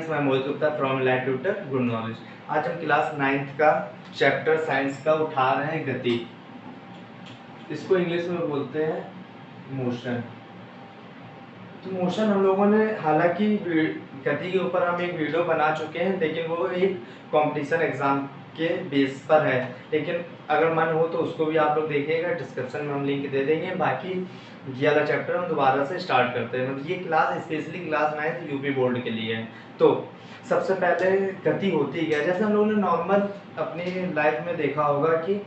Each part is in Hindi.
फ्रेंड्स, मैं Mohit Gupta from live tutor good knowledge. आज हम क्लास 9th का चैप्टर साइंस का उठा रहे हैं गति। इसको इंग्लिश में बोलते हैं मोशन। तो मोशन हम लोगों ने हालांकि गति के ऊपर हम एक वीडियो बना चुके हैं, लेकिन वो एक कंपटीशन एग्जाम के बेस पर है। लेकिन अगर मन हो तो उसको भी आप लोग देखिएगा, डिस्क्रिप्शन में हम लिंक दे देंगे। बाकी ये वाला चैप्टर हम दोबारा से स्टार्ट करते हैं। मतलब ये class specially class 9th UP board के लिए है। तो सबसे पहले गति होती क्या है। जैसे हम लोगों ने नॉर्मल अपनी लाइफ में देखा होगा कि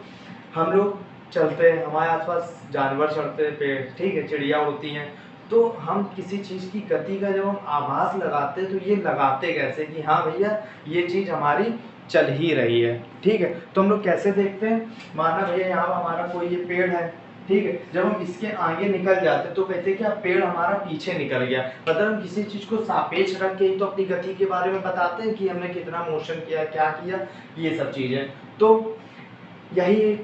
हम लोग चलते हैं, हमारे आसपास जानवर चढ़ते हैं, पेड़, ठीक है, चिड़िया होती हैं। तो हम किसी चीज़ की गति का जब हम आभास लगाते हैं तो ये लगाते कैसे कि हाँ भैया ये चीज़ हमारी चल ही रही है, ठीक है। तो हम लोग कैसे देखते हैं, माना भैया यहाँ हमारा कोई ये पेड़ है, ठीक है, जब हम इसके आगे निकल जाते तो कहते हैं कि अब पेड़ हमारा पीछे निकल गया। मतलब हम किसी चीज़ को सापेक्ष रख के ही तो अपनी गति के बारे में बताते हैं कि हमने कितना मोशन किया, क्या किया, ये सब चीज़ें। तो यही एक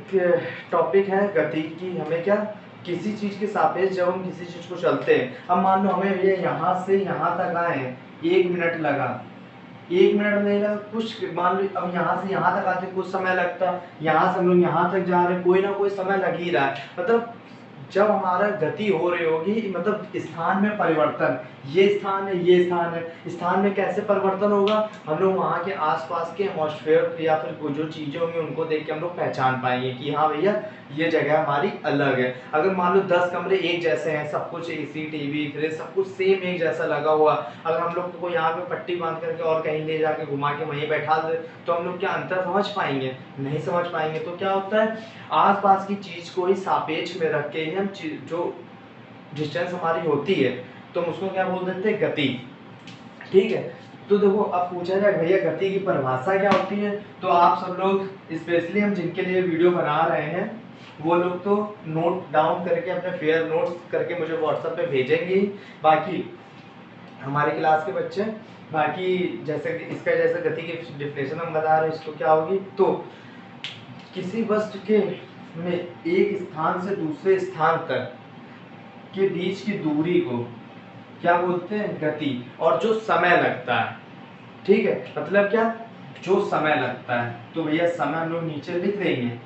टॉपिक है गति की। हमें क्या, किसी चीज़ के सापेक्ष जब हम किसी चीज़ को चलते हैं, अब मान लो हमें ये यहाँ से यहाँ तक आए 1 मिनट लगा, 1 मिनट नहीं लगा, कुछ मान लो अब यहाँ से यहाँ तक आते कुछ समय लगता, यहाँ से हम लोग यहाँ तक जा रहे हैं, कोई ना कोई समय लग ही रहा है। मतलब जब हमारा गति हो रही होगी, मतलब स्थान में परिवर्तन, ये स्थान है, ये स्थान है, स्थान में कैसे परिवर्तन होगा, हम लोग वहाँ के आसपास के एटमॉस्फेयर या फिर जो चीज़ें होंगी उनको देख के हम लोग पहचान पाएंगे कि हाँ भैया ये जगह हमारी अलग है। अगर मान लो 10 कमरे एक जैसे हैं, सब कुछ एसी टीवी फ्रिज सब कुछ सेम एक जैसा लगा हुआ, अगर हम लोग को यहाँ पे पट्टी बांध करके और कहीं ले जाके घुमा के वहीं बैठा दे तो हम लोग क्या अंतर समझ पाएंगे? नहीं समझ पाएंगे। तो क्या होता है, आसपास की चीज को ही सापेक्ष में रख के हम जो डिस्टेंस हमारी होती है तो हम उसको क्या बोल देते हैं, गति, ठीक है। तो देखो अब पूछा जाए भैया गति की परिभाषा क्या होती है, तो आप सब लोग स्पेशली हम जिनके लिए वीडियो बना रहे हैं वो लोग तो नोट डाउन करके अपने फेयर नोट्स करके मुझे व्हाट्सएप पे भेजेंगे। बाकी हमारे क्लास के बच्चे, बाकी जैसे इसका जैसे गति की डिफिनेशन हम बता रहे हैं, इसको क्या होगी, तो किसी वस्तु के में एक स्थान से दूसरे स्थान तक के बीच की दूरी को क्या बोलते हैं, गति। और जो समय लगता है, ठीक है, मतलब क्या, जो समय लगता है, तो भैया समय हम लोग नीचे लिख देंगे।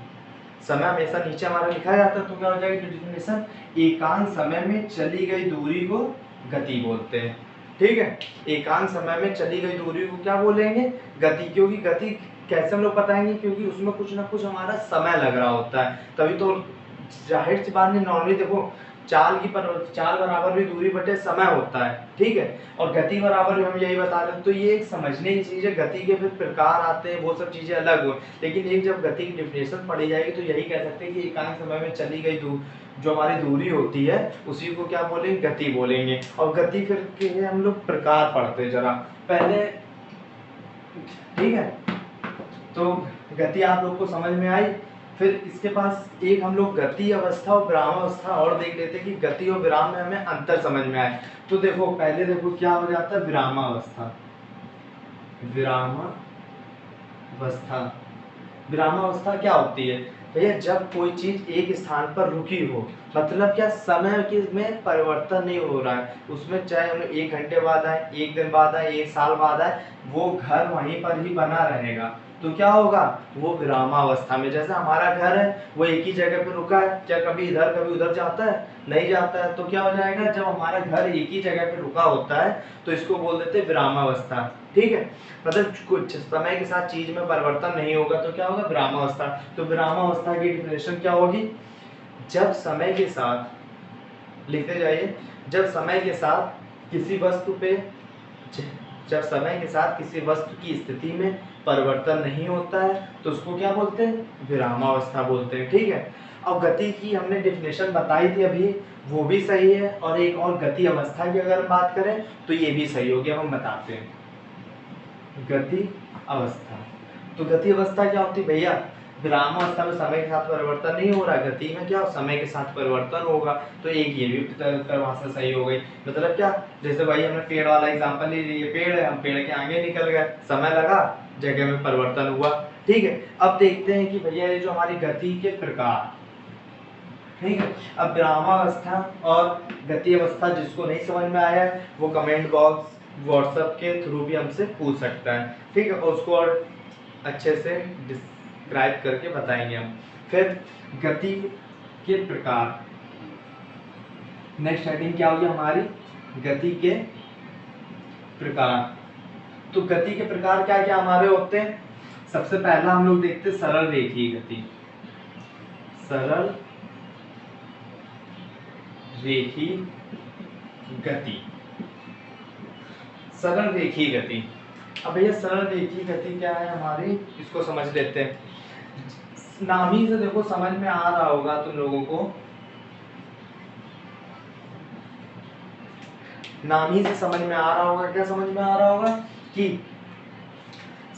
समय हमेशा नीचे हमारा लिखा जाता है, तो क्या हो जाएगी डेफिनेशन, एकांत समय में चली गई दूरी को गति बोलते हैं, ठीक है। एकांत समय में चली गई दूरी को क्या बोलेंगे, गति। क्योंकि गति कैसे हम लोग बताएंगे, क्योंकि उसमें कुछ ना कुछ हमारा समय लग रहा होता है, तभी तो जाहिर सी बात नहीं। नॉर्मली देखो चाल बराबर भी दूरी बटे समय होता है, ठीक है, और गति बराबर भी हम यही बता रहे हैं। तो ये एक समझने की चीज़ है, गति के फिर प्रकार आते हैं, वो सब चीज़ें अलग हो, लेकिन एक जब गति की डिफिनेशन पढ़ी जाएगी तो यही कह सकते हैं कि एकांत समय में चली गई जो हमारी दूरी होती है उसी को क्या बोलेंगे, गति बोलेंगे। और गति फिर के हम लोग प्रकार पढ़ते हैं जरा पहले, ठीक है। तो गति आप लोग को समझ में आई। फिर इसके पास एक हम लोग गति अवस्था और विरामावस्था और देख लेते हैं कि गति और विराम में हमें अंतर समझ में आए। तो देखो पहले देखो क्या हो जाता है, विरामावस्था। विरामावस्था क्या होती है भैया, जब कोई चीज एक स्थान पर रुकी हो, मतलब क्या, समय के में परिवर्तन नहीं हो रहा है उसमें, चाहे हम 1 घंटे बाद आए, 1 दिन बाद आए, 1 साल बाद आए, वो घर वहीं पर ही बना रहेगा। तो क्या होगा, वो विरामावस्था में। जैसे हमारा घर है वो एक ही जगह पे रुका है, क्या कभी इधर कभी उधर जाता है, नहीं जाता है। तो क्या हो जाएगा, जब हमारा घर एक ही जगह पे रुका होता है तो इसको बोल देते हैं विरामावस्था, ठीक है। मतलब कुछ समय के साथ चीज में परिवर्तन नहीं होगा तो क्या होगा, विरामावस्था। तो विरामावस्था की डिफिनेशन क्या होगी, जब समय के साथ, लिखते जाइए, जब समय के साथ किसी वस्तु पे जब समय के साथ किसी वस्तु की स्थिति में परिवर्तन नहीं होता है तो उसको क्या बोलते हैं, विरामावस्था बोलते हैं, ठीक है। अब गति की हमने डिफिनेशन बताई थी अभी, वो भी सही है, और एक और गति अवस्था की अगर बात करें तो ये भी सही होगी। अब हम बताते हैं गति अवस्था। तो गति अवस्था क्या होती है भैया, विरामावस्था में समय के साथ परिवर्तन नहीं हो रहा, गति में क्या समय के साथ परिवर्तन होगा। तो एक ये भी परिभाषा सही हो गई। मतलब क्या, जैसे भाई हमने पेड़ वाला एग्जांपल ले लिया, पेड़ है, हम पेड़ के आगे निकल गए, समय लगा, जगह में परिवर्तन हुआ, ठीक है। अब देखते हैं कि भैया ये जो हमारी गति के प्रकार, ठीक है। अब विरामावस्था और गति अवस्था जिसको नहीं समझ में आया वो कमेंट बॉक्स व्हाट्सएप के थ्रू भी हमसे पूछ सकता है, ठीक है, और उसको और अच्छे से डिस्क्राइब करके बताएंगे हम। फिर गति के प्रकार, नेक्स्ट हेडिंग क्या होगी हमारी, गति के प्रकार। तो गति के प्रकार क्या क्या हमारे होते हैं, सबसे पहला हम लोग देखते हैं सरल रेखीय गति। सरल रेखीय गति, सरल रेखीय गति। अब भैया सरल रेखीय गति क्या है हमारी, इसको समझ लेते हैं। नाम ही से देखो समझ में आ रहा होगा तुम लोगों को, नाम ही से समझ में आ रहा होगा, क्या समझ में आ रहा होगा कि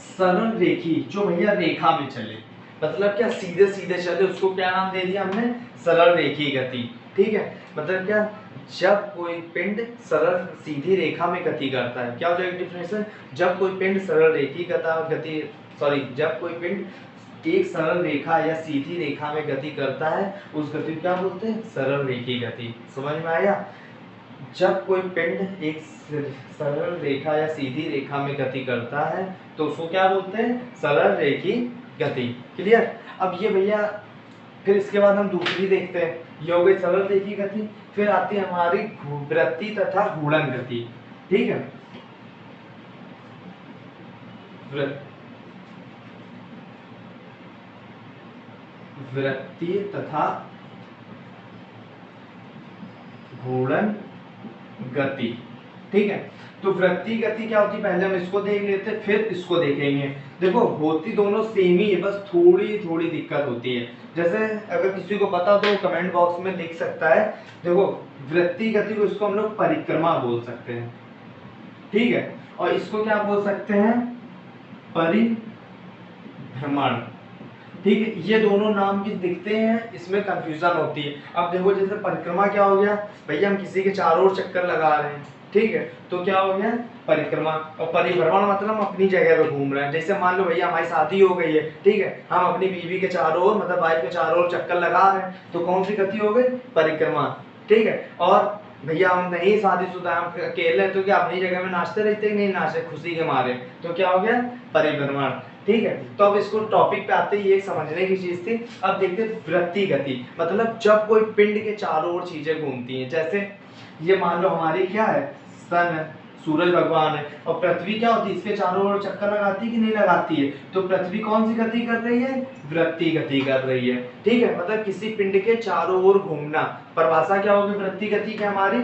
सरल रेखी, जो भैया रेखा में चले, मतलब क्या सीधे सीधे चले, उसको क्या नाम दे दिया हमने, सरल रेखी गति, ठीक है। मतलब क्या, जब कोई पिंड सरल सीधी रेखा में गति करता है, क्या हो जाएगा डिफिनेशन, जब कोई पिंड सरल रेखी गति सॉरी जब कोई पिंड एक सरल रेखा या सीधी रेखा में गति करता है, उस गति को क्या बोलते हैं, सरल रेखी गति। समझ में आया, जब कोई पिंड एक सरल रेखा या सीधी रेखा में गति करता है तो उसको क्या बोलते हैं, सरल रेखी गति। क्लियर। अब ये भैया फिर इसके बाद हम दूसरी देखते हैं, ये हो गई सरल रेखी गति। फिर आती है हमारी वृत्तीय तथा घूर्णन गति, ठीक है। वृत्तीय तथा घूर्णन गति, ठीक है। तो वृत्तीय गति क्या होती है, पहले हम इसको देख लेते हैं फिर इसको देखेंगे। देखो होती दोनों सेम ही है, बस थोड़ी थोड़ी दिक्कत होती है। जैसे अगर किसी को पता तो कमेंट बॉक्स में लिख सकता है। देखो वृत्तीय गति को इसको हम लोग परिक्रमा बोल सकते हैं, ठीक है, और इसको क्या बोल सकते हैं, परिभ्रमण, ठीक है। ये दोनों नाम भी दिखते हैं, इसमें कंफ्यूजन होती है। अब देखो जैसे परिक्रमा क्या हो गया, भैया हम किसी के चारों ओर चक्कर लगा रहे हैं, ठीक है, तो क्या हो गया परिक्रमा। और परिभ्रमण मतलब हम अपनी जगह पे घूम रहे हैं। जैसे मान लो भैया हमारी शादी हो गई है, ठीक है, हम अपनी बीवी के चारों ओर मतलब वाइफ के चारों ओर चक्कर लगा रहे हैं, तो कौन सी गति हो गई, परिक्रमा, ठीक है। और भैया हम नहीं शादीशुदा, हम अकेले हैं, तो क्या अपनी जगह में नाचते रहते, नहीं नाचते खुशी के मारे, तो क्या हो गया परिभ्रमण, ठीक है। तो अब इसको टॉपिक पे आते ही ये समझने की चीज थी। अब देखते हैं वृत्तीय गति, मतलब जब कोई पिंड के चारों ओर चीजें घूमती हैं। जैसे ये मान लो हमारी क्या है, सन है, सूरज भगवान है, और पृथ्वी क्या होती है, इसके चारों ओर चक्कर लगाती है कि नहीं लगाती है, तो पृथ्वी कौन सी गति कर रही है, वृत्तीय गति कर रही है, ठीक है। मतलब किसी पिंड के चारों ओर घूमना, परिभाषा क्या होगी वृत्तीय गति की हमारी,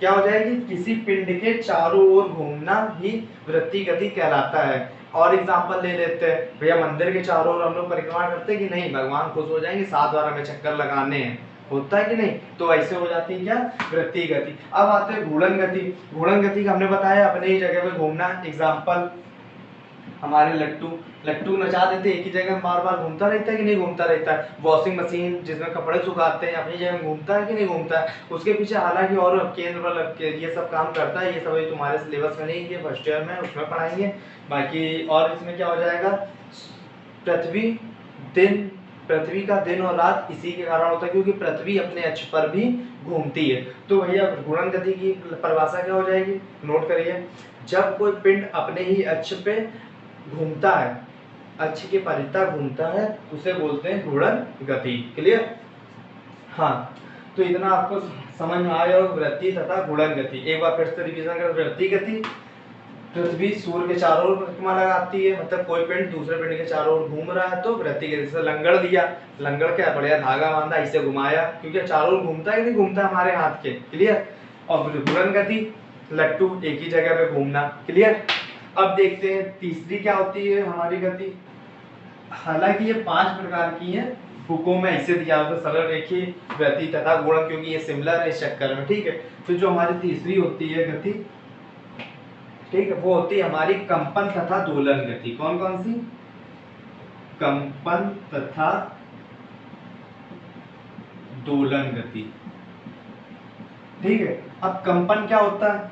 क्या हो जाएगी, किसी पिंड के चारों ओर घूमना ही वृत्तीय गति कहलाता है। और एग्जांपल ले लेते हैं, भैया मंदिर के चारों ओर हम लोग परिक्रमा करते हैं कि नहीं, भगवान खुश हो जाएंगे, 7 बार हमें चक्कर लगाने हैं, होता है कि नहीं, तो ऐसे हो जाती है क्या, वृत्तीय गति। अब आते हैं घूर्णन गति। घूर्णन गति का हमने बताया अपने ही जगह पे घूमना। एग्जांपल हमारे लट्टू नचा देते, एक ही जगह बार बार घूमता रहता है कि नहीं घूमता रहता है। वॉशिंग मशीन जिसमें कपड़े सुखाते हैं, अपनी जगह घूमता है कि नहीं घूमता है। उसके पीछे हालांकि और केंद्र बल ये सब काम करता है, ये सब तुम्हारे सिलेबस में नहीं है, फर्स्ट ईयर में उसमें पढ़ाएंगे बाकी। और इसमें क्या हो जाएगा, पृथ्वी का दिन और रात इसी के कारण होता है, क्योंकि पृथ्वी अपने अक्ष पर भी घूमती है। तो भैया घूर्णन गति की परिभाषा क्या हो जाएगी, नोट करिए, जब कोई पिंड अपने ही अक्ष पे घूमता है, अक्ष के परितः घूमता है, उसे बोलते हैं घूर्णन गति। क्लियर। हाँ, तो इतना आपको समझ में आया होगा वृत्तीय तथा घूर्णन गति। एक बार फिर से रिवीजन कर, वृत्तीय गति, पृथ्वी सूर्य के चारों ओर परिक्रमा लगाती है, मतलब कोई पिंड दूसरे पिंड के चारों ओर घूम रहा है तो वृत्तीय गति से लंगड़ दिया, लंगड़ क्या बढ़िया धागा बांधा, इसे घुमाया, क्योंकि चारों ओर घूमता है कि नहीं घूमता हमारे हाथ के। क्लियर। और घूर्णन गति, लट्टू एक ही जगह पे घूमना। क्लियर। अब देखते हैं तीसरी क्या होती है हमारी गति। हालांकि ये 5 प्रकार की है, बुकों में ऐसे दिया होता है, सरल रेखीय, वृत्तीय तथा घूर्णन, क्योंकि ये सिमिलर है इस चक्कर में, ठीक है। फिर जो हमारी तीसरी होती है गति, ठीक है, वो होती है हमारी कंपन तथा दोलन गति। कौन कौन सी, कंपन तथा दोलन गति, ठीक है। अब कंपन क्या होता है,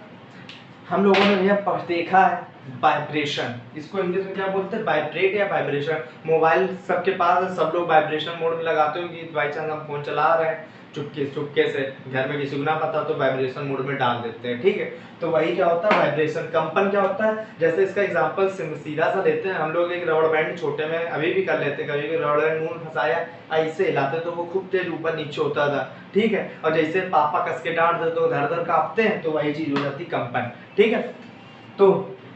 हम लोगों ने भैया देखा है वाइब्रेशन, इसको इंग्लिश में क्या बोलते हैं, वाइब्रेट या वाइब्रेशन। मोबाइल सबके पास है, सब लोग वाइब्रेशन मोड में लगाते हो कि बाई चांस हम फोन चला रहे हैं, चुपके चुपके से, घर में किसी को ना पता तो वाइब्रेशन मोड में डाल देते हैं, ठीक है। तो वही क्या होता है वाइब्रेशन, कंपन क्या होता है, जैसे इसका एग्जांपल सीधा सा लेते हैं हम लोग, एक रबड़ बैंड छोटे में अभी भी कर लेते हैं, कभी भी रबड़ बैंड मुंह फंसाया ऐसे हिलाते तो वो खूब तेज ऊपर नीचे होता था, ठीक है। और जैसे पापा कस के डांट दे तो धर धर कांपते हैं, तो वही चीज हो जाती कंपन, ठीक है। तो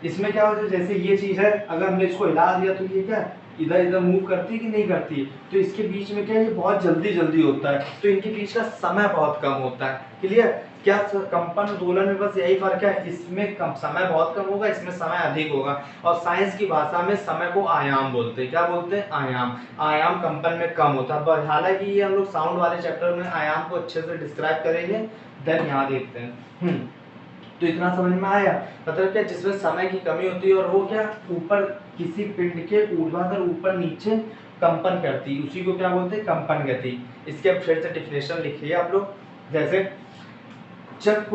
इसमें क्या होता है, जैसे ये चीज है, अगर हमने इसको हिला दिया तो ये क्या इधर इधर मूव करती है कि नहीं करती, तो इसके बीच में क्या है, ये बहुत जल्दी जल्दी होता है, तो इनके बीच का समय बहुत कम होता है। क्लियर, क्या कंपन दोलन में बस यही फर्क है, इसमें कम समय बहुत कम होगा, इसमें समय अधिक होगा। और साइंस की भाषा में समय को आयाम बोलते हैं, क्या बोलते हैं, आयाम। आयाम कंपन में कम होता है, हालांकि ये हम लोग साउंड वाले चैप्टर में आयाम को अच्छे से डिस्क्राइब करेंगे, देन यहाँ देखते हैं। तो इतना समझ में आया, मतलब क्या जिसमें समय की कमी होती है और वो क्या ऊपर किसी पिंड के ऊर्ध्वाधर ऊपर नीचे कंपन करती है, उसी को क्या बोलते हैं, कंपन गति। इसके अब फिर से डिफिनेशन लिखिए आप लोग, जैसे जब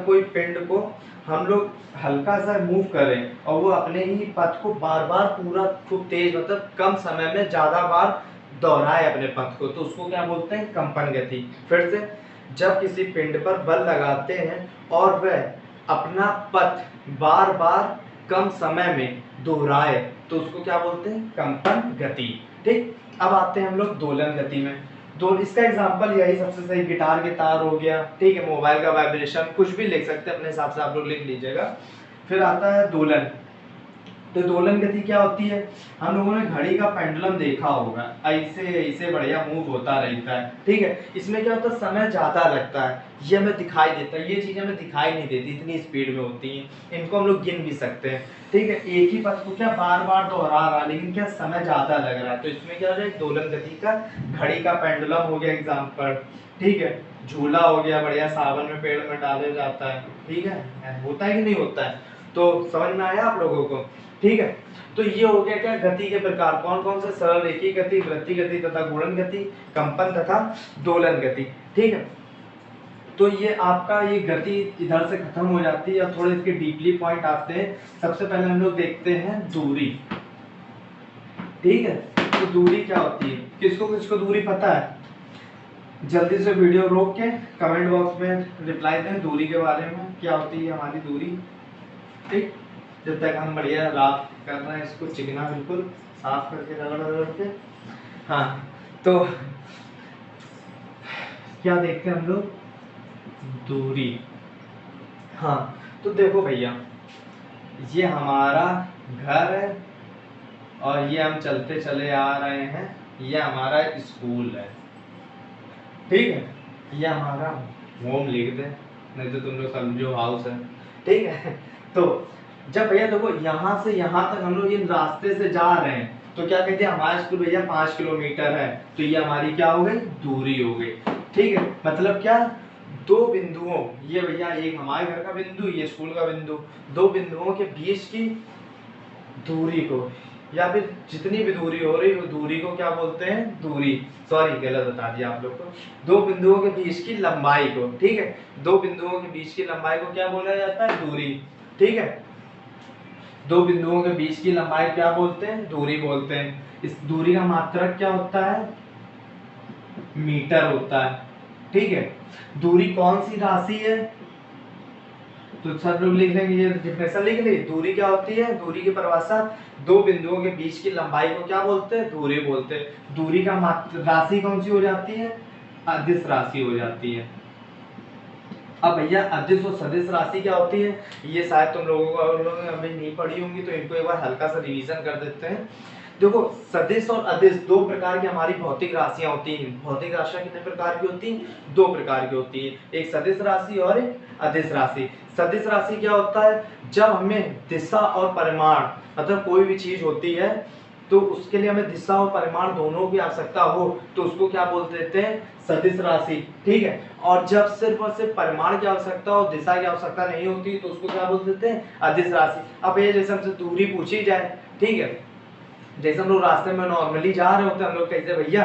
कोई पिंड को हम लोग हल्का सा मूव करें और वो अपने ही पथ को बार बार पूरा खूब तेज मतलब कम समय में ज्यादा बार दोहराए अपने पथ को, तो उसको क्या बोलते हैं, कंपन गति। फिर से, जब किसी पिंड पर बल लगाते हैं और वह अपना पथ बार बार कम समय में दोहराए तो उसको क्या बोलते हैं, कंपन गति, ठीक। अब आते हैं हम लोग दोलन गति में। इसका एग्जांपल यही सबसे सही, गिटार के तार हो गया, ठीक है, मोबाइल का वाइब्रेशन, कुछ भी लिख सकते हैं अपने हिसाब से, आप लोग लिख लीजिएगा। फिर आता है दोलन। तो दोलन गति क्या होती है, हम लोगों ने घड़ी का पेंडुलम देखा होगा, ऐसे ऐसे बढ़िया मूव होता रहता है, ठीक है। इसमें क्या होता है, समय ज्यादा लगता है, ये हमें दिखाई देता है, ये चीजें हमें दिखाई नहीं देती, इतनी स्पीड में होती हैं, इनको हम लोग गिन भी सकते हैं, ठीक है। एक ही पथ को क्या बार बार दोहरा रहा, लेकिन क्या समय ज्यादा लग रहा है, तो इसमें क्या हो जाए, दोलन गति का। घड़ी का पेंडुलम हो गया एग्जाम्पल, ठीक है। झूला हो गया, बढ़िया सावन में पेड़ में डाले जाता है, ठीक है, होता है कि नहीं होता है, तो समझ में आया आप लोगों को, ठीक है। तो ये हो गया क्या, गति के प्रकार, कौन कौन से, सरल रेखीय गति, वृत्तीय गति तथा गुणन गति, कंपन तथा दोलन गति, ठीक है। तो ये आपका ये गति इधर से खत्म हो जाती है। अब थोड़े इसके डीपली पॉइंट आते हैं। सबसे पहले हम लोग देखते हैं दूरी, ठीक है। तो दूरी क्या होती है, किसको किसको दूरी पता है, जल्दी से वीडियो रोक के कमेंट बॉक्स में रिप्लाई दें दूरी के बारे में, क्या होती है हमारी दूरी, ठीक। जब तक हम बढ़िया रात कर रहे हैं, इसको चिकना बिल्कुल साफ करके रगड़ रगड़ के। हाँ, तो क्या देखते हैं हम लोग, दूरी। हाँ, तो देखो भैया, ये हमारा घर है और ये हम चलते चले आ रहे हैं, ये हमारा स्कूल है, ठीक है। ये हमारा होम लिख दे, नहीं तो तुम लोग समझो हाउस है, ठीक है। तो जब भैया देखो यहाँ से यहाँ तक हम लोग इन रास्ते से जा रहे हैं, तो क्या कहते हैं, हमारा स्कूल भैया 5 किलोमीटर है, तो ये हमारी क्या हो गई, दूरी हो गई, ठीक है। मतलब क्या, दो बिंदुओं, ये भैया एक हमारे घर का बिंदु, ये स्कूल का बिंदु, दो बिंदुओं के बीच की दूरी को, या फिर जितनी भी दूरी हो रही है दूरी को क्या बोलते हैं, दूरी, सॉरी गलत बता दिया आप लोग को, दो बिंदुओं के बीच की लंबाई को, ठीक है, दो बिंदुओं के बीच की लंबाई को क्या बोला जाता है, दूरी, ठीक है। दो बिंदुओं के बीच की लंबाई क्या बोलते हैं, दूरी बोलते हैं। इस दूरी का मात्रक क्या होता है, मीटर होता है, ठीक है। दूरी कौन सी राशि है, तो सब लोग लिख लेंगे, ये डिफिनेशन लिख ली। दूरी क्या होती है, दूरी की परिभाषा, दो बिंदुओं के बीच की लंबाई को क्या बोलते हैं, दूरी बोलते हैं। दूरी का राशि कौन सी हो जाती है, अदिश राशि हो जाती है। अब भैया अदिश और सदिश राशि क्या होती है, ये शायद तुम लोगों को अभी नहीं पढ़ी होंगी, तो इनको एक बार हल्का सा रिवीजन कर देते हैं। देखो, सदिश और अदिश दो प्रकार की हमारी भौतिक राशियां होती हैं। भौतिक राशियां कितने प्रकार की होती हैं, दो प्रकार की होती हैं, एक सदिश राशि और एक अदिश राशि। सदिश राशि क्या होता है, जब हमें दिशा और परिमाण, मतलब कोई भी चीज होती है तो उसके लिए हमें दिशा और परिमाण दोनों की आवश्यकता हो, तो उसको क्या बोल देते हैं, सदिश राशि, ठीक है। और जब सिर्फ और सिर्फ परिमाण की आवश्यकता हो, दिशा की आवश्यकता नहीं होती, तो उसको क्या बोल देते हैं, अदिश राशि। अब ये जैसे हमसे दूरी पूछी जाए, ठीक है, जैसे हम लोग रास्ते में नॉर्मली जा रहे होते हैं, हम लोग कैसे भैया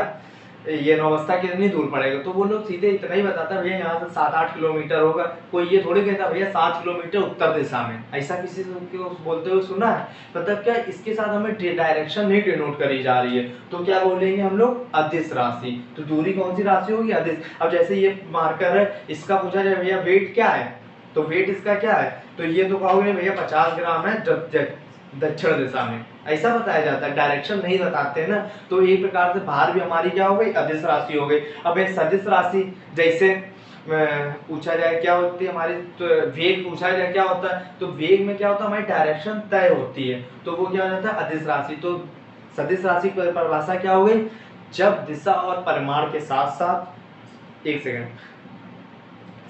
ये नौबस्ता कितनी दूर पड़ेगा, तो वो लोग सीधे इतना ही बताता भैया यहाँ से 7-8 किलोमीटर होगा। कोई ये थोड़ी कहता भैया 7 किलोमीटर उत्तर दिशा में, ऐसा किसी को बोलते हुए सुना है? मतलब क्या इसके साथ हमें डायरेक्शन नहीं डिनोट करी जा रही है, तो क्या बोलेंगे हम लोग? अदिश राशि। तो दूरी कौन सी राशि होगी? अदिश। अब जैसे ये मार्कर है, इसका पूछा जाए भैया वेट क्या है, तो वेट इसका क्या है, तो ये तो कहोगे भैया 50 ग्राम है दक्षिण दिशा में, ऐसा बताया जाता है, डायरेक्शन नहीं बताते हैं ना। तो एक प्रकार से भार भी हमारी क्या हो गई? अदिश राशि हो गई। अब ये सदिश राशि जैसे पूछा जाए क्या होती है हमारी, तो वेग पूछा जाए क्या होता है, तो वेग में क्या होता है? हमारी डायरेक्शन तय होती है, तो वो क्या हो जाता है? अदिश राशि। तो सदिश राशि की परिभाषा क्या हो गई? जब दिशा और परिमाण के साथ साथ, एक सेकंड,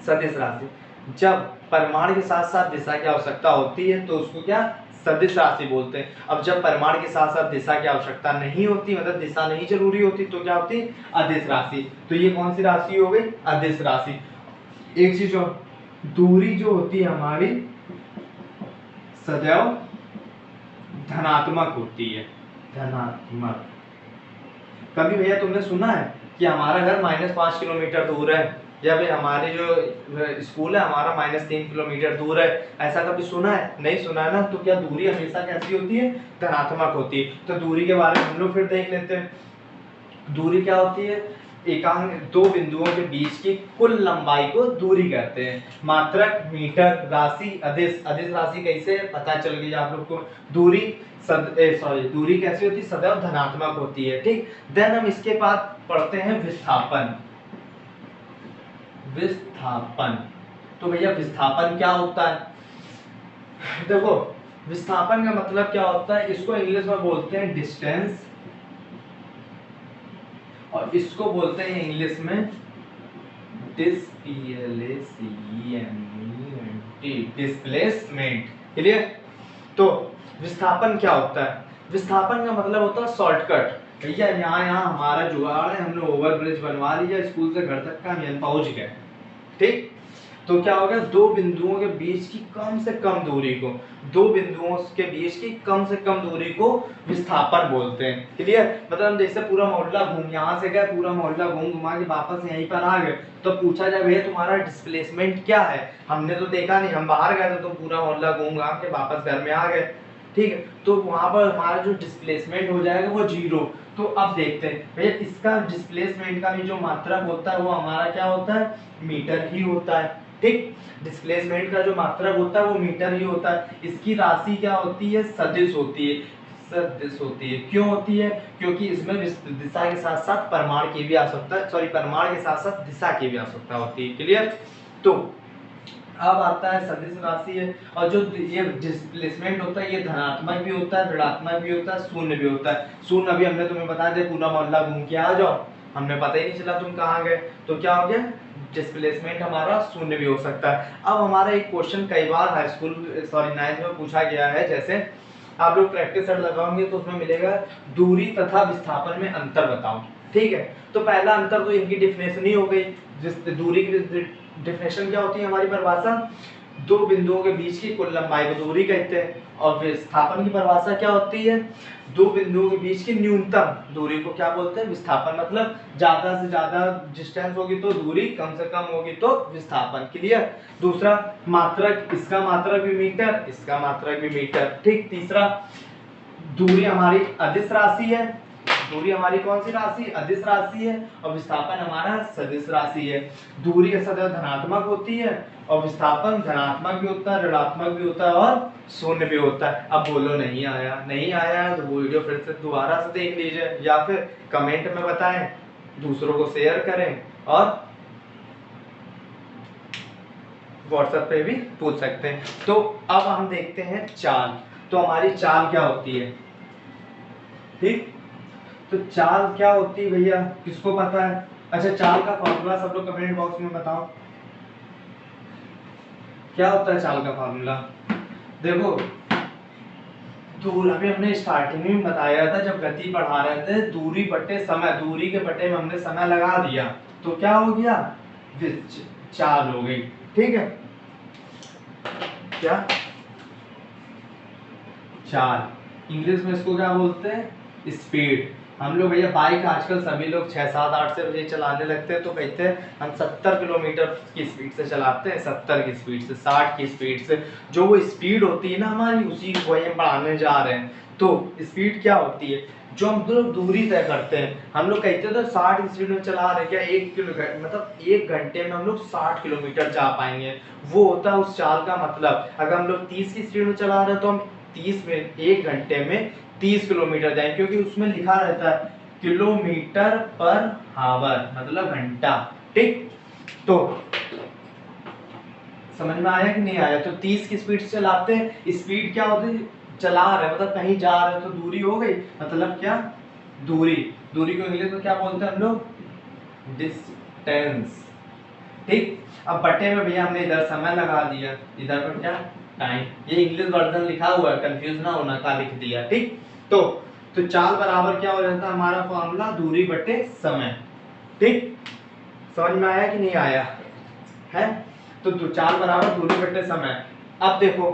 सदिश राशि जब परिमाण के साथ साथ दिशा की आवश्यकता होती है तो उसको क्या? सदिश राशि बोलते हैं। अब जब परिमाण के साथ साथ दिशा की आवश्यकता नहीं होती, मतलब दिशा नहीं जरूरी होती, तो क्या होती? अदिश राशि। तो ये कौन सी राशि हो गई? अदिश राशि। एक चीज और, दूरी जो होती है हमारी सदैव धनात्मक होती है, धनात्मक। कभी भैया तुमने सुना है कि हमारा घर -5 किलोमीटर दूर है, या भाई हमारे जो स्कूल है हमारा -3 किलोमीटर दूर है, ऐसा कभी सुना है? नहीं सुना है ना। तो क्या दूरी हमेशा कैसी होती है? धनात्मक होती है। तो दूरी के बारे में हम लोग फिर देख लेते हैं। दूरी क्या होती है? एकांक दो बिंदुओं के बीच की कुल लंबाई को दूरी कहते हैं। मात्रक, मीटर, राशि, अदिश। अदिश राशि कैसे पता चल गई आप लोग को? दूरी दूरी कैसी होती है? सदैव धनात्मक होती है, ठीक। देन हम इसके बाद पढ़ते हैं विस्थापन। विस्थापन, तो भैया विस्थापन क्या होता है? देखो, विस्थापन का मतलब क्या होता है? इसको इंग्लिश में बोलते हैं डिस्टेंस, और इसको बोलते हैं इंग्लिश में डिस्प्लेसमेंट। क्लियर? तो विस्थापन क्या होता है? विस्थापन का मतलब होता है शॉर्टकट। भैया यहाँ हमारा जुगाड़ है, हमने ओवरब्रिज बनवा लिया, स्कूल से घर तक का हम पहुंच गए, ठीक। तो क्या हो गया? दो बिंदुओं के बीच की कम से कम दूरी को, दो बिंदुओं के बीच की कम से कम दूरी को विस्थापन बोलते हैं। क्लियर? मतलब हम जैसे पूरा मोहल्ला घूम, यहाँ से गए पूरा मोहल्ला घूम घुमा के वापस यहीं पर आ गए, तो पूछा जाए भैया तुम्हारा डिस्प्लेसमेंट क्या है? हमने तो देखा नहीं, हम बाहर गए थे तो पूरा मोहल्ला घूम घाम के वापस घर में आ गए, ठीक है। तो वहां पर हमारा जो डिस्प्लेसमेंट हो जाएगा वो 0। तो अब देखते हैं भैया इसका डिस्प्लेसमेंट का भी जो मात्रक होता है वो हमारा क्या होता है? मीटर ही होता है, ठीक। डिस्प्लेसमेंट का जो मात्रक होता है वो मीटर ही होता है। इसकी राशि क्या होती है? सदिश होती है, सदिश होती है। क्यों होती है? क्योंकि इसमें दिशा के साथ साथ परिमाण की भी आवश्यकता, सॉरी परिमाण के साथ साथ दिशा की भी आवश्यकता होती है। क्लियर? तो अब आता है सदिश राशि है, और जो ये डिस्प्लेसमेंट होता है ये धनात्मक भी होता है, ऋणात्मक भी होता है, शून्य भी होता है। शून्य अभी हमने तुम्हें बता दिया, पूरा मोहल्ला घूम के आ जाओ, हमने पता ही नहीं चला तुम कहाँ गए, तो क्या हो गया? डिस्प्लेसमेंट हमारा शून्य भी हो सकता है। अब हमारा एक क्वेश्चन कई बार हाई स्कूल सॉरी 9th में पूछा गया है, जैसे आप लोग प्रैक्टिस सेट लगाओगे तो उसमें मिलेगा दूरी तथा विस्थापन में अंतर बताओ, ठीक है। तो पहला अंतर तो इनकी डिफिनेशन ही हो गई। जिस दूरी की डिफिनेशन क्या होती है हमारी परिभाषा? दो बिंदुओं के बीच की कुल लंबाई को दूरी कहते हैं। और विस्थापन की परिभाषा क्या होती है? दो बिंदुओं के बीच की न्यूनतम दूरी को क्या बोलते हैं? विस्थापन। मतलब ज्यादा से ज्यादा डिस्टेंस होगी तो दूरी, कम से कम होगी तो विस्थापन। क्लियर? दूसरा मात्रक, इसका मात्रक भी मीटर, इसका मात्रक भी मीटर, ठीक। तीसरा दूरी हमारी अदिश राशि है, दूरी हमारी कौन सी राशि? अदिश राशि है, और विस्थापन हमारा सदिश राशि है। दूरी सदैव धनात्मक होती है, और विस्थापन धनात्मक भी होता है, ऋणात्मक भी होता है, और शून्य भी होता है। अब बोलो नहीं आया, नहीं आया तो वो वीडियो फिर से दोबारा से देख लीजिए, या फिर कमेंट में बताएं, दूसरों को शेयर करें, और व्हाट्सएप पे भी पूछ सकते हैं। तो अब हम देखते हैं चाल। तो हमारी चाल क्या होती है, ठीक। तो चाल क्या होती है भैया, किसको पता है? अच्छा, चाल का फॉर्मूला सब लोग कमेंट बॉक्स में बताओ, क्या होता है चाल का फॉर्मूला? देखो, दूर अभी हमने स्टार्टिंग में बताया था जब गति बढ़ा रहे थे, दूरी बटे समय, दूरी के बटे में हमने समय लगा दिया तो क्या हो गया? चाल हो गई, ठीक है। क्या? चाल। इंग्लिश में इसको क्या बोलते हैं? स्पीड। हम लोग भैया बाइक आजकल सभी लोग 6, 7, 8 से बजे चलाने लगते हैं, तो कहते हैं हम 70 किलोमीटर की स्पीड से चलाते हैं, 70 की स्पीड से, 60 की स्पीड से। जो वो स्पीड होती है ना हमारी, उसी को हम बढ़ाने जा रहे हैं। तो स्पीड क्या होती है, जो हम लोग दूरी तय करते हैं। हम लोग कहते हैं तो 60 की स्पीड में चला रहे हैं, क्या 1 किलोमीटर मतलब 1 घंटे में हम लोग 60 किलोमीटर जा पाएंगे, वो होता है उस चाल का मतलब। अगर हम लोग 30 की स्पीड में चला रहे हैं तो हम 30 में 1 घंटे में 30 किलोमीटर जाएंगे, क्योंकि उसमें लिखा रहता है किलोमीटर पर हावर मतलब घंटा। ठीक, तो समझ में आया कि नहीं आया। तो 30 की स्पीड से चलाते हैं। स्पीड क्या होती है, चला रहे हैं मतलब कहीं जा रहे हैं, तो दूरी हो गई, मतलब क्या, दूरी। दूरी को इंग्लिश में क्या बोलते हैं हम लोग, डिस्टेंस। ठीक, अब बटे में भैया हमने इधर समय लगा दिया, इधर पर क्या, टाइम। ये इंग्लिश वर्जन लिखा हुआ है, कंफ्यूज ना होना, का लिख दिया। ठीक, तो चाल बराबर क्या हो जाता है हमारा फॉर्मूला, दूरी बटे समय। ठीक, समझ में आया कि नहीं आया है। तो चाल बराबर दूरी बटे समय। अब देखो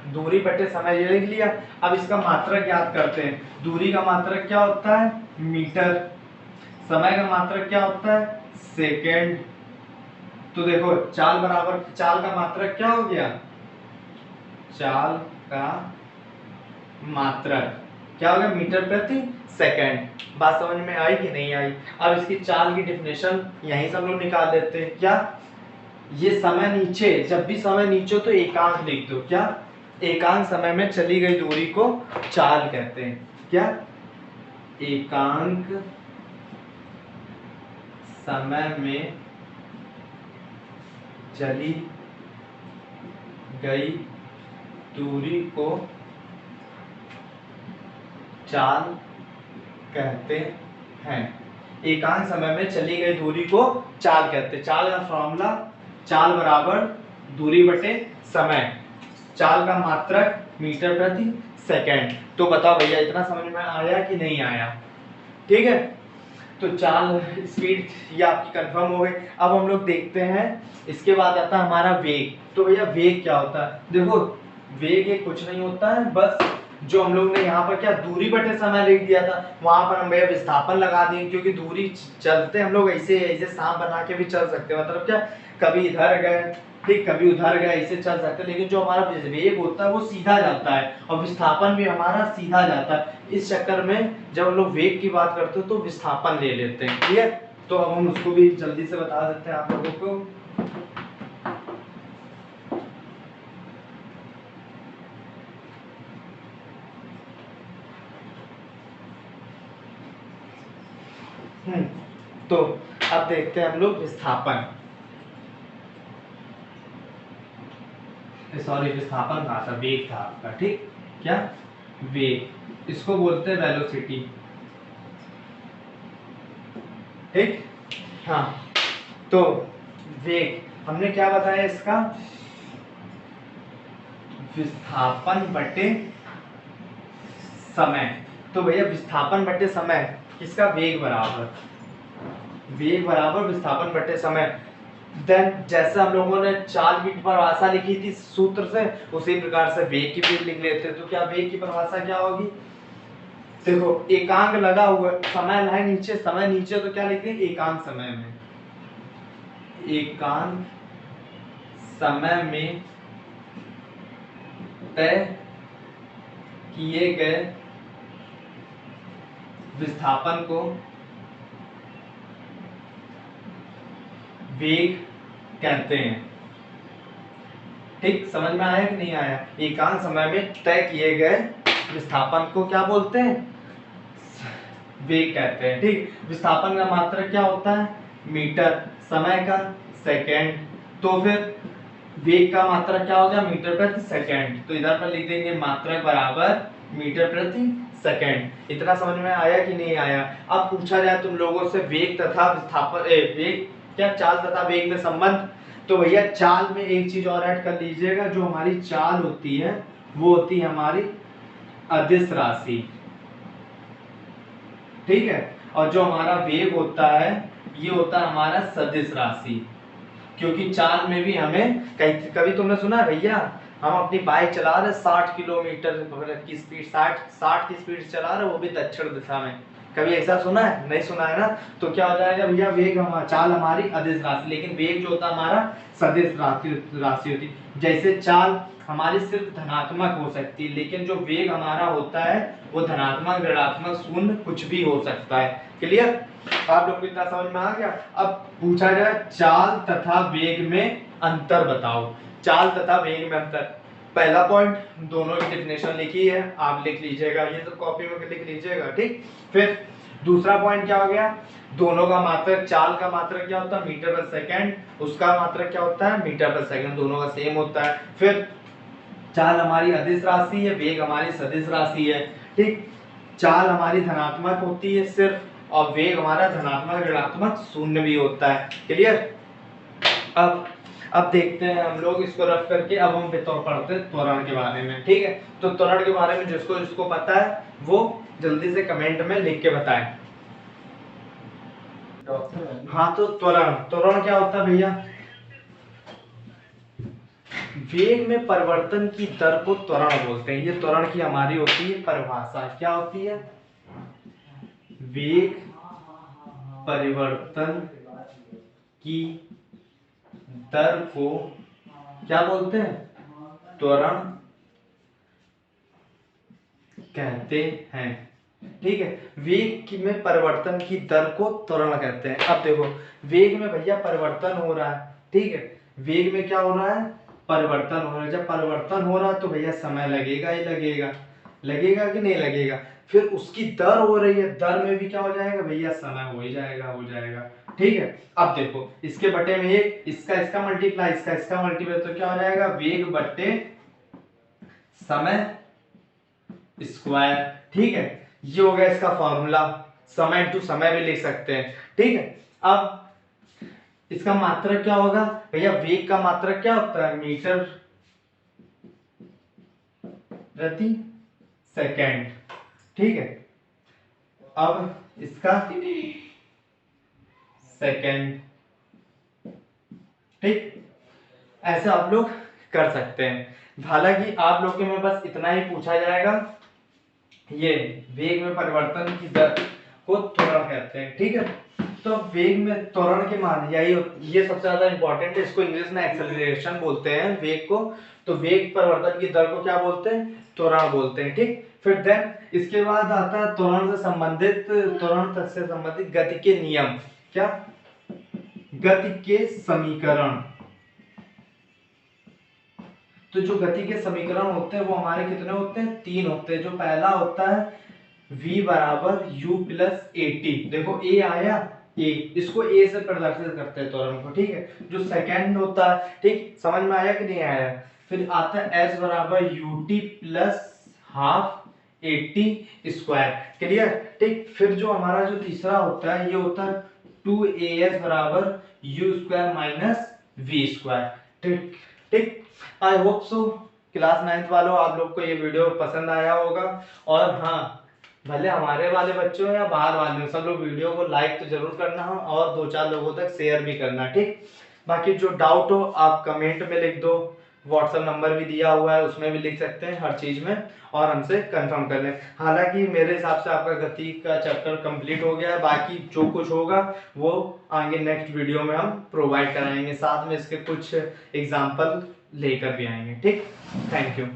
दूरी बटे समय ये लिख लिया। अब इसका मात्रक ज्ञात करते हैं। दूरी का मात्रक क्या होता है, मीटर। समय का मात्रक क्या होता है, सेकेंड। तो देखो चाल बराबर, चाल का मात्रक क्या हो गया, चाल का मात्रक क्या हो गया, मीटर प्रति सेकेंड। बात समझ में आई कि नहीं आई। अब इसकी चाल की डेफिनेशन यहीं सब लोग निकाल लेते हैं। क्या, ये समय नीचे, जब भी समय नीचे हो तो एकांक लिख दो। क्या, एकांक समय में चली गई दूरी को चाल कहते हैं। क्या, एकांक समय में चली गई दूरी को चाल कहते हैं। एकांक समय में चली गई दूरी को चाल कहते हैं। चाल का फॉर्मूला, चाल बराबर दूरी बटे समय, चाल का मात्रक मीटर प्रति सेकंड। तो बताओ भैया इतना समझ में आया कि नहीं आया। ठीक है, तो चाल स्पीड ये आपकी कंफर्म हो गई। अब हम लोग देखते हैं, इसके बाद आता है हमारा वेग। तो भैया वेग क्या होता है, देखो वेग एक कुछ नहीं होता है, बस जो हम लोग ने यहाँ पर क्या दूरी बटे समय लिख दिया था, वहां पर हम भैया विस्थापन लगा देंगे, क्योंकि दूरी चलते हम लोग ऐसे ऐसे सांप बना के भी चल सकते हैं, मतलब क्या कभी इधर गए, ठीक, कभी उधर गए, ऐसे चल सकते हैं। लेकिन जो हमारा वेग होता है वो सीधा जाता है, और विस्थापन भी हमारा सीधा जाता है। इस चक्कर में जब हम लोग वेग की बात करते हैं तो विस्थापन ले लेते हैं। ठीक है, तो अब हम उसको भी जल्दी से बता देते हैं आप लोगों को। तो अब देखते हैं हम लोग विस्थापन, सॉरी विस्थापन कहा था, वेग था आपका। ठीक, क्या, वेग, इसको बोलते हैं वेलोसिटी। ठीक, हाँ, तो वेग हमने क्या बताया, इसका विस्थापन बटे समय। तो भैया विस्थापन बटे समय किसका, वेग बराबर, वेग बराबर विस्थापन बटे समय। देन जैसे हम लोगों ने चाल की परिभाषा लिखी थी सूत्र से, उसी प्रकार से वेग की भी लिख लेते हैं। तो क्या वेग की परिभाषा क्या होगी, देखो एकांक लगा हुआ, समय है नीचे, समय नीचे, तो क्या लिखते हैं, एकांक समय में, एकांक समय में तय किए गए विस्थापन को वेग कहते हैं। ठीक, समझ में आया कि नहीं आया। एकांक समय में तय किए गए विस्थापन को क्या बोलते हैं, वेग कहते हैं। ठीक, विस्थापन का मात्रक क्या होता है, मीटर, समय का सेकंड, तो फिर वेग का मात्रक क्या हो गया, मीटर प्रति सेकंड। तो इधर पर लिख देंगे मात्रक बराबर मीटर प्रति सेकंड। इतना समझ में आया कि नहीं आया। अब पूछा जाए तुम लोगों से वेग तथा विस्थापन, वेग क्या, चाल तथा वेग में संबंध, तो भैया चाल में एक चीज और ऐड कर लीजिएगा, जो हमारी चाल होती है वो होती है हमारी अदिश राशि। ठीक है, और जो हमारा वेग होता है ये होता है हमारा सदिश राशि। क्योंकि चाल में भी हमें कभी तुमने सुना भैया हम अपनी बाइक चला रहे 60 किलोमीटर की स्पीड, 60 की स्पीड चला रहे, वो भी दक्षिण दिशा में। कभी ऐसा सुना है? नहीं सुना है ना। तो क्या हो जाएगा भैया, वेग चाल हमारी अदिश राशि, लेकिन वेग जो होता है हमारा सदिश राशि होती है। जैसे चाल हमारी सिर्फ धनात्मक हो सकती है, लेकिन जो वेग हमारा होता है वो धनात्मक, ऋणात्मक, शून्य कुछ भी हो सकता है। क्लियर? आप लोग को इतना समझ में आ गया। अब पूछा जाए चाल तथा वेग में अंतर बताओ। चाल तथा वेग में अंतर, पहला पॉइंट, दोनों की डेफिनेशन लिखी है, आप लिख लीजिएगा, ये तो कॉपी में लिख लीजिएगा, ठीक। फिर दूसरा पॉइंट क्या हो गया, दोनों का मात्रक, चाल का मात्रक क्या होता है मीटर पर सेकंड, उसका मात्रक क्या होता है मीटर पर सेकंड, दोनों का सेम होता है। फिर चाल हमारी अदिश राशि है, वेग हमारी सदिश राशि है, ठीक। चाल हमारी धनात्मक होती है सिर्फ, और वेग हमारा धनात्मक, ऋणात्मक, शून्य भी होता है। क्लियर? अब देखते हैं हम लोग इसको रफ करके। अब हम पढ़ते हैं त्वरण के बारे में, ठीक है। तो त्वरण के बारे में जिसको पता है वो जल्दी से कमेंट में लिख के बताएं। हाँ, तो त्वरण क्या होता है भैया, वेग में परिवर्तन की दर को त्वरण बोलते हैं। ये त्वरण की हमारी होती है परिभाषा। क्या होती है? वेग परिवर्तन की दर को क्या बोलते हैं? त्वरण कहते हैं, ठीक है। वेग में परिवर्तन की दर को त्वरण कहते हैं। अब देखो, वेग में भैया परिवर्तन हो रहा है, ठीक है। वेग में क्या हो रहा है? परिवर्तन हो रहा है। जब परिवर्तन हो रहा है तो भैया समय लगेगा ही लगेगा, लगेगा कि नहीं लगेगा। फिर उसकी दर हो रही है, दर में भी क्या हो जाएगा भैया, समय हो ही जाएगा, हो जाएगा, ठीक है। अब देखो, इसके बटे में एक, इसका मल्टीप्लाई, इसका मल्टीप्लाई, तो क्या हो जाएगा, वेग बटे समय स्क्वायर, ठीक है। ये हो गया इसका फॉर्मूला। समय टू समय भी लिख सकते हैं, ठीक है। अब इसका मात्रक क्या होगा भैया, वेग का मात्रक क्या होता है मीटर प्रति सेकंड, ठीक है। अब इसका सेकंड, ठीक। ऐसे आप लोग कर सकते हैं। हालांकि आप लोग के में बस इतना ही पूछा जाएगा, ये वेग में परिवर्तन की दर को त्वरण कहते हैं, ठीक है। तो वेग में त्वरण के मान यही, ये सबसे ज्यादा इंपॉर्टेंट है। इसको इंग्लिश में एक्सेलरेशन बोलते हैं वेग को। तो वेग परिवर्तन की दर को क्या बोलते हैं? त्वरण बोलते हैं, ठीक। फिर देन इसके बाद आता है त्वरण से संबंधित गति के नियम। क्या? गति के समीकरण। तो जो गति के समीकरण होते हैं वो हमारे कितने होते हैं? 3 होते हैं। जो पहला होता है v बराबर u प्लस AT। देखो a आया, a, इसको a से प्रदर्शित करते हैं त्वरण को, ठीक है। जो सेकंड होता है, ठीक, समझ में आया कि नहीं आया। फिर आता है s बराबर ut plus half AT square. Clear? ठीक। फिर जो हमारा जो तीसरा होता है, ये होता है 2as बराबर u square minus v square, ठीक, ठीक। I hope so class 9th वालों, आप लोग को ये वीडियो पसंद आया होगा। और हाँ, भले हमारे वाले बच्चों या बाहर वाले, सब लोग वीडियो को लाइक तो जरूर करना है और 2-4 लोगों तक शेयर भी करना, ठीक। बाकी जो डाउट हो आप कमेंट में लिख दो, व्हाट्सएप नंबर भी दिया हुआ है, उसमें भी लिख सकते हैं, हर चीज में, और हमसे कंफर्म कर लें। हालांकि मेरे हिसाब से आपका गति का चैप्टर कंप्लीट हो गया है। बाकी जो कुछ होगा वो आगे नेक्स्ट वीडियो में हम प्रोवाइड कराएंगे, साथ में इसके कुछ एग्जाम्पल लेकर भी आएंगे, ठीक। Thank you.